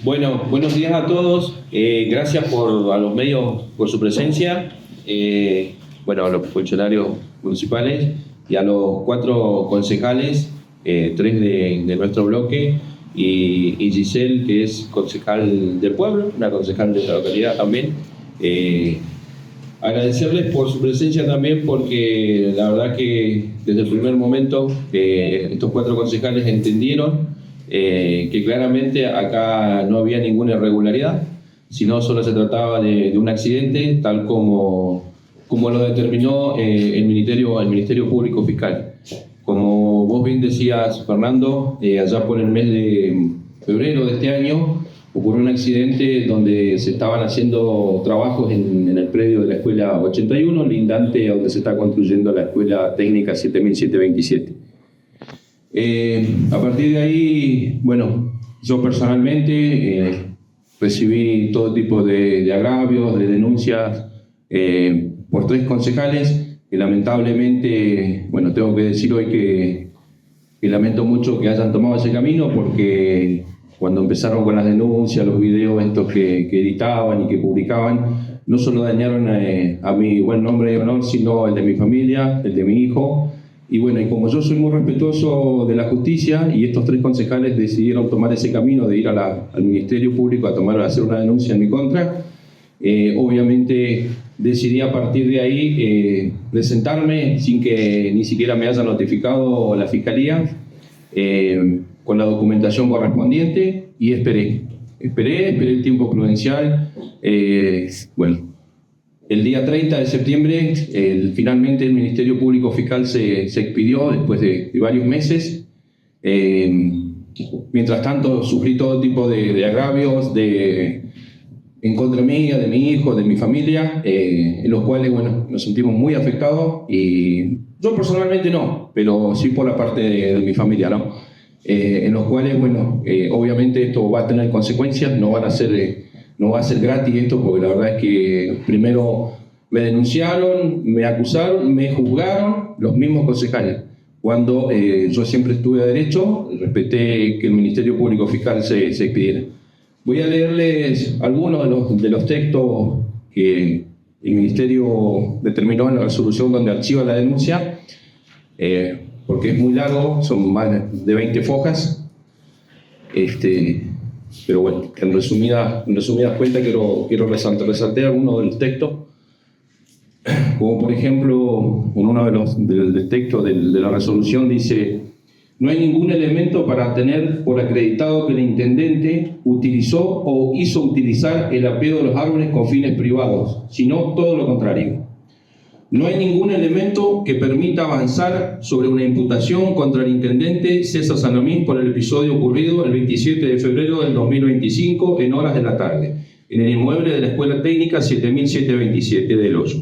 Bueno, buenos días a todos. Gracias a los medios por su presencia. A los funcionarios municipales y a los 4 concejales, 3 de nuestro bloque y Giselle, que es concejal del pueblo, una concejal de la localidad también. Agradecerles por su presencia también, porque la verdad que desde el primer momento estos 4 concejales entendieron que claramente acá no había ninguna irregularidad, sino solo se trataba de un accidente, tal como lo determinó el Ministerio Público Fiscal. Como vos bien decías, Fernando, allá por el mes de febrero de este año ocurrió un accidente donde se estaban haciendo trabajos en el predio de la Escuela 81, lindante a donde se está construyendo la Escuela Técnica 7727. A partir de ahí, yo personalmente recibí todo tipo de agravios, de denuncias por 3 concejales que lamentablemente, tengo que decir hoy que lamento mucho que hayan tomado ese camino, porque cuando empezaron con las denuncias, los videos estos que editaban y que publicaban, no solo dañaron a mi buen nombre y honor, sino el de mi familia, el de mi hijo. Y como yo soy muy respetuoso de la justicia, y estos 3 concejales decidieron tomar ese camino de ir al Ministerio Público a hacer una denuncia en mi contra, obviamente decidí a partir de ahí presentarme sin que ni siquiera me haya notificado la Fiscalía, con la documentación correspondiente, y esperé el tiempo prudencial. El día 30 de septiembre, finalmente el Ministerio Público Fiscal se expidió después de varios meses. Mientras tanto, sufrí todo tipo de agravios en contra mía, de mi hijo, de mi familia, en los cuales nos sentimos muy afectados, y yo personalmente no, pero sí por la parte de mi familia, ¿no? En los cuales, obviamente esto va a tener consecuencias, no va a ser gratis esto, porque la verdad es que primero me denunciaron, me acusaron, me juzgaron los mismos concejales, cuando yo siempre estuve a derecho, respeté que el Ministerio Público Fiscal se expidiera. Voy a leerles algunos de los textos que el Ministerio determinó en la resolución donde archiva la denuncia, porque es muy largo, son más de 20 fojas. Pero en resumidas cuentas quiero resaltar algunos de los textos, como por ejemplo, en uno del texto de la resolución dice: no hay ningún elemento para tener por acreditado que el intendente utilizó o hizo utilizar el apeo de los árboles con fines privados, sino todo lo contrario. No hay ningún elemento que permita avanzar sobre una imputación contra el intendente César Salamín por el episodio ocurrido el 27 de febrero del 2025 en horas de la tarde, en el inmueble de la Escuela Técnica 7727 del Hoyo,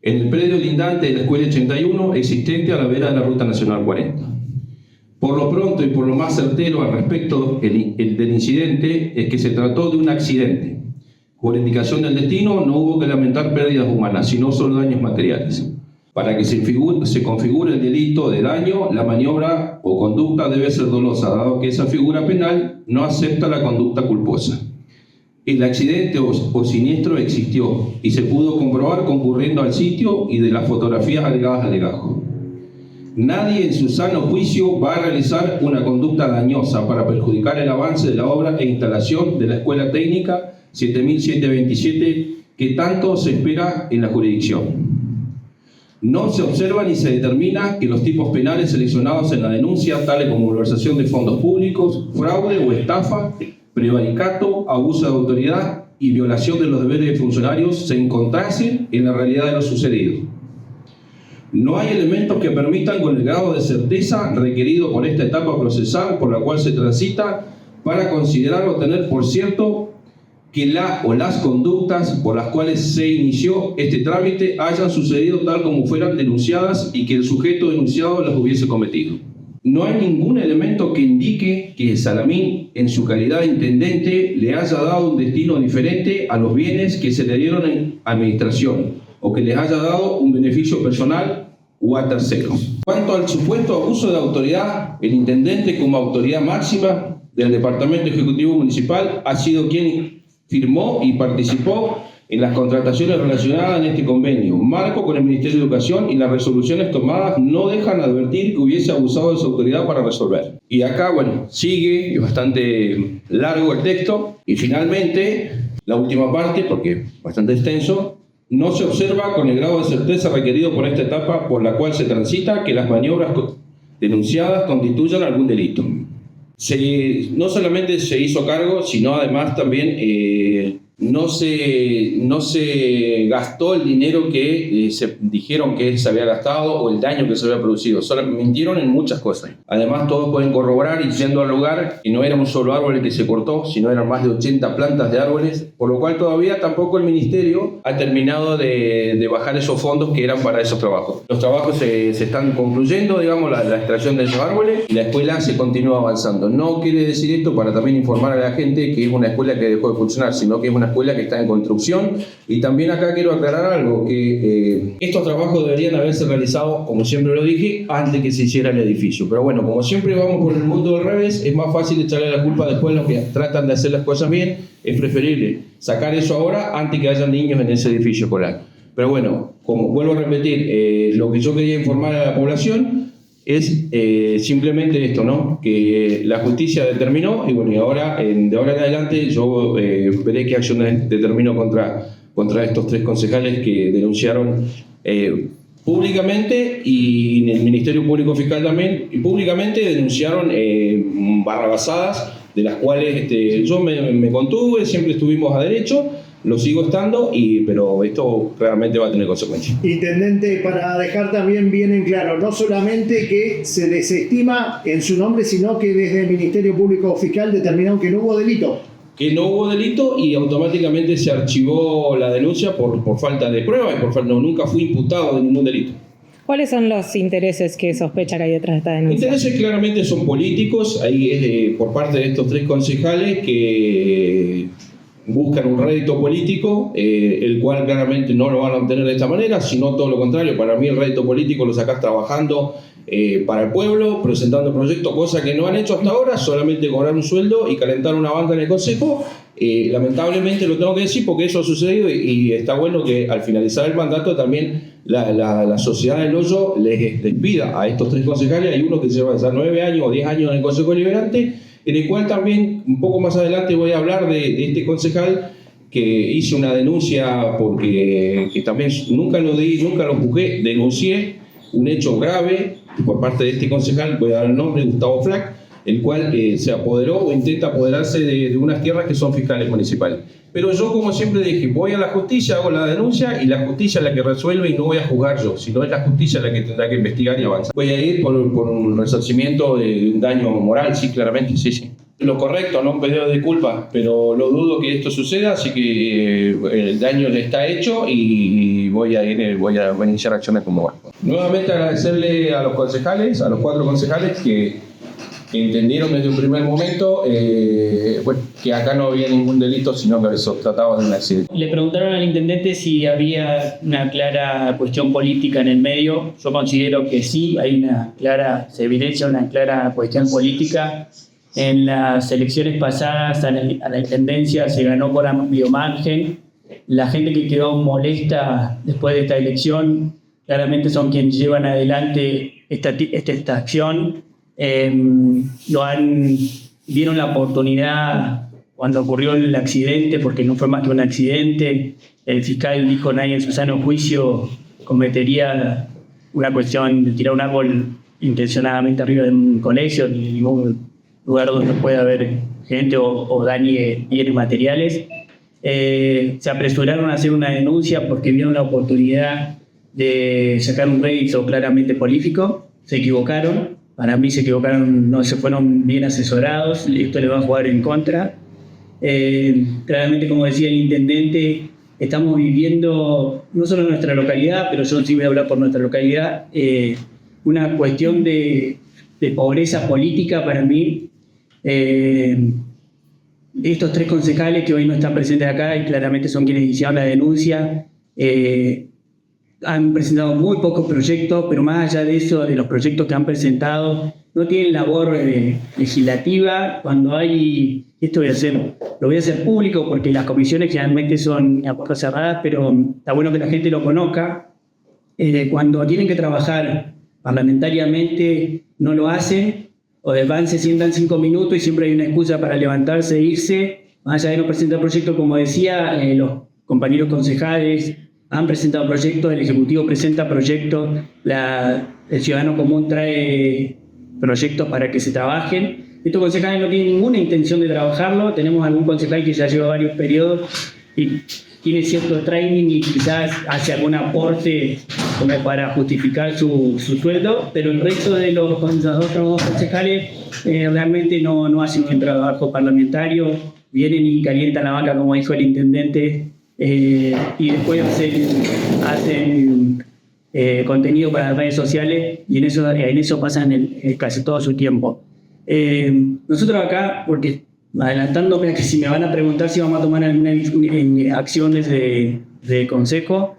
en el predio lindante de la Escuela 81 existente a la vera de la Ruta Nacional 40. Por lo pronto y por lo más certero al respecto del incidente es que se trató de un accidente. Por indicación del destino no hubo que lamentar pérdidas humanas, sino solo daños materiales. Para que se configure el delito de daño, la maniobra o conducta debe ser dolosa, dado que esa figura penal no acepta la conducta culposa. El accidente o siniestro existió y se pudo comprobar concurriendo al sitio y de las fotografías agregadas al legajo. Nadie en su sano juicio va a realizar una conducta dañosa para perjudicar el avance de la obra e instalación de la Escuela Técnica 7727 que tanto se espera en la jurisdicción. No se observa ni se determina que los tipos penales seleccionados en la denuncia, tales como malversación de fondos públicos, fraude o estafa, prevaricato, abuso de autoridad y violación de los deberes de funcionarios, se encontrasen en la realidad de lo sucedido. No hay elementos que permitan, con el grado de certeza requerido por esta etapa procesal por la cual se transita, para considerar o tener por cierto que la o las conductas por las cuales se inició este trámite hayan sucedido tal como fueran denunciadas y que el sujeto denunciado las hubiese cometido. No hay ningún elemento que indique que Salamín, en su calidad de intendente, le haya dado un destino diferente a los bienes que se le dieron en administración, o que les haya dado un beneficio personal o a terceros. Cuanto al supuesto abuso de autoridad, el intendente, como autoridad máxima del Departamento Ejecutivo Municipal ha sido quien firmó y participó en las contrataciones relacionadas en este convenio marco con el Ministerio de Educación, y las resoluciones tomadas no dejan advertir que hubiese abusado de su autoridad para resolver. Y acá, bueno, sigue, es bastante largo el texto, y finalmente, la última parte, porque es bastante extenso, no se observa con el grado de certeza requerido por esta etapa por la cual se transita que las maniobras denunciadas constituyan algún delito. No solamente se hizo cargo, sino además también no se gastó el dinero que se dijeron que se había gastado o el daño que se había producido. Solo mintieron en muchas cosas. Además, todos pueden corroborar, y yendo al lugar, que no era un solo árbol el que se cortó, sino eran más de 80 plantas de árboles, por lo cual todavía tampoco el ministerio ha terminado de bajar esos fondos que eran para esos trabajos. Los trabajos se están concluyendo, digamos, la extracción de esos árboles, y la escuela se continúa avanzando. No quiere decir esto para también informar a la gente que es una escuela que dejó de funcionar, sino que es una escuela que está en construcción. Y también acá quiero aclarar algo, que estos trabajos deberían haberse realizado, como siempre lo dije, antes de que se hiciera el edificio. Pero bueno, como siempre vamos por el mundo del revés, es más fácil echarle la culpa después a los que tratan de hacer las cosas bien. Es preferible sacar eso ahora antes que haya niños en ese edificio escolar. Pero bueno, como vuelvo a repetir, lo que yo quería informar a la población es simplemente esto, ¿no? Que la justicia determinó, y bueno, y ahora, de ahora en adelante, yo veré qué acciones determino contra estos 3 concejales que denunciaron públicamente, y en el Ministerio Público Fiscal también, y públicamente denunciaron barrabasadas, de las cuales yo me contuve, siempre estuvimos a derecho, lo sigo estando, pero esto realmente va a tener consecuencias. Intendente, para dejar también bien en claro, no solamente que se desestima en su nombre, sino que desde el Ministerio Público Fiscal determinaron que no hubo delito. Que no hubo delito, y automáticamente se archivó la denuncia por falta de prueba, y nunca fui imputado de ningún delito. ¿Cuáles son los intereses que sospecha que hay detrás de esta denuncia? Intereses claramente son políticos. Ahí es por parte de estos 3 concejales que buscan un rédito político, el cual claramente no lo van a obtener de esta manera, sino todo lo contrario. Para mí el rédito político lo sacás trabajando para el pueblo, presentando proyectos, cosa que no han hecho hasta ahora, solamente cobrar un sueldo y calentar una banca en el consejo. Lamentablemente lo tengo que decir porque eso ha sucedido, y está bueno que al finalizar el mandato también la sociedad del Hoyo les despida a estos 3 concejales. Hay uno que lleva ya 9 años o 10 años en el Consejo Deliberante, en el cual también un poco más adelante voy a hablar de este concejal que hizo una denuncia porque que también nunca lo juzgué, denuncié un hecho grave por parte de este concejal, voy a dar el nombre, Gustavo Flack, el cual se apoderó o intenta apoderarse de unas tierras que son fiscales municipales. Pero yo, como siempre dije, voy a la justicia, hago la denuncia, y la justicia es la que resuelve, y no voy a juzgar yo, sino es la justicia la que tendrá que investigar y avanzar. Voy a ir por un resarcimiento de un daño moral, sí, claramente, sí. Lo correcto, no un pedido de disculpas, pero lo dudo que esto suceda, así que el daño le está hecho, y voy a iniciar acciones como bueno. Nuevamente agradecerle a los concejales, a los 4 concejales que entendieron desde un primer momento que acá no había ningún delito, sino que se trataba de un accidente. Le preguntaron al intendente si había una clara cuestión política en el medio. Yo considero que sí, se evidencia una clara cuestión política. En las elecciones pasadas a la intendencia se ganó por amplio margen. La gente que quedó molesta después de esta elección claramente son quienes llevan adelante esta acción. Vieron la oportunidad cuando ocurrió el accidente, porque no fue más que un accidente. El fiscal dijo: nadie en su sano juicio cometería una cuestión de tirar un árbol intencionadamente arriba de un colegio, ni en ningún lugar donde pueda haber gente o dañe bienes materiales. Se apresuraron a hacer una denuncia porque vieron la oportunidad de sacar un rédito claramente político. Se equivocaron. Para mí se equivocaron, no se fueron bien asesorados, y esto le va a jugar en contra. Claramente, como decía el intendente, estamos viviendo, no solo en nuestra localidad, pero yo sí voy a hablar por nuestra localidad, una cuestión de pobreza política para mí. Estos 3 concejales que hoy no están presentes acá y claramente son quienes iniciaron la denuncia, han presentado muy pocos proyectos, pero más allá de eso, de los proyectos que han presentado, no tienen labor legislativa. Cuando hay, lo voy a hacer público porque las comisiones generalmente son a puertas cerradas, pero está bueno que la gente lo conozca. Cuando tienen que trabajar parlamentariamente, no lo hacen, o van, se sientan 5 minutos y siempre hay una excusa para levantarse e irse. Más allá de no presentar proyectos, como decía, los compañeros concejales han presentado proyectos, el Ejecutivo presenta proyectos, el ciudadano común trae proyectos para que se trabajen. Estos concejales no tienen ninguna intención de trabajarlo. Tenemos algún concejal que ya lleva varios periodos y tiene cierto training y quizás hace algún aporte como para justificar su sueldo, pero el resto de los otros concejales realmente no hacen un trabajo parlamentario, vienen y calientan la banca, como dijo el intendente, y después hacen contenido para las redes sociales y en eso pasan casi todo su tiempo. Nosotros acá, porque adelantándome a que si me van a preguntar si vamos a tomar algunas acciones de consejo,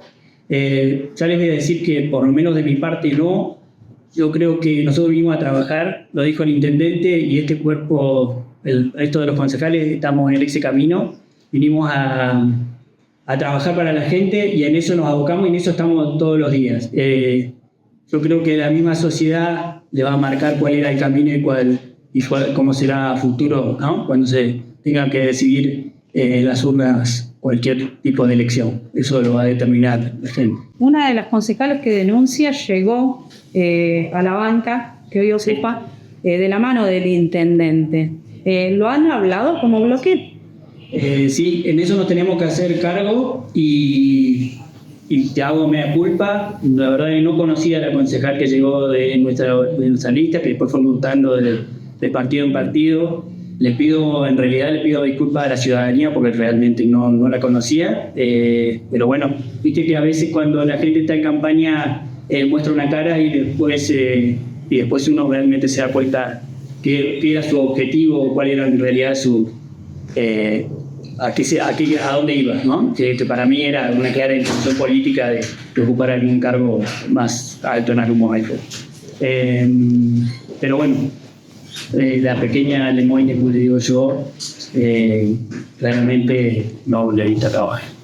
ya les voy a decir que por lo menos de mi parte no. Yo creo que nosotros vinimos a trabajar, lo dijo el intendente, y este cuerpo, el resto de los concejales, estamos en ese camino. Vinimos a trabajar para la gente y en eso nos abocamos y en eso estamos todos los días. Yo creo que la misma sociedad le va a marcar cuál era el camino y cómo será a futuro, ¿no? Cuando se tenga que decidir en las urnas cualquier tipo de elección. Eso lo va a determinar la gente. Una de las concejales que denuncia llegó a la banca, que hoy yo sepa, de la mano del intendente. ¿Lo han hablado como bloque? Sí, en eso nos tenemos que hacer cargo y te hago mea culpa. La verdad que no conocía a la concejal que llegó de nuestra lista, que después fue mutando de partido en partido. En realidad le pido disculpas a la ciudadanía porque realmente no la conocía. Pero bueno, viste que a veces cuando la gente está en campaña muestra una cara y después uno realmente se da cuenta qué era su objetivo, cuál era en realidad su... a dónde iba, ¿no? Que para mí era una clara intención política de ocupar algún cargo más alto en algún momento. Pero bueno, la pequeña Lemoyne, como le digo yo, claramente no le evita trabajar.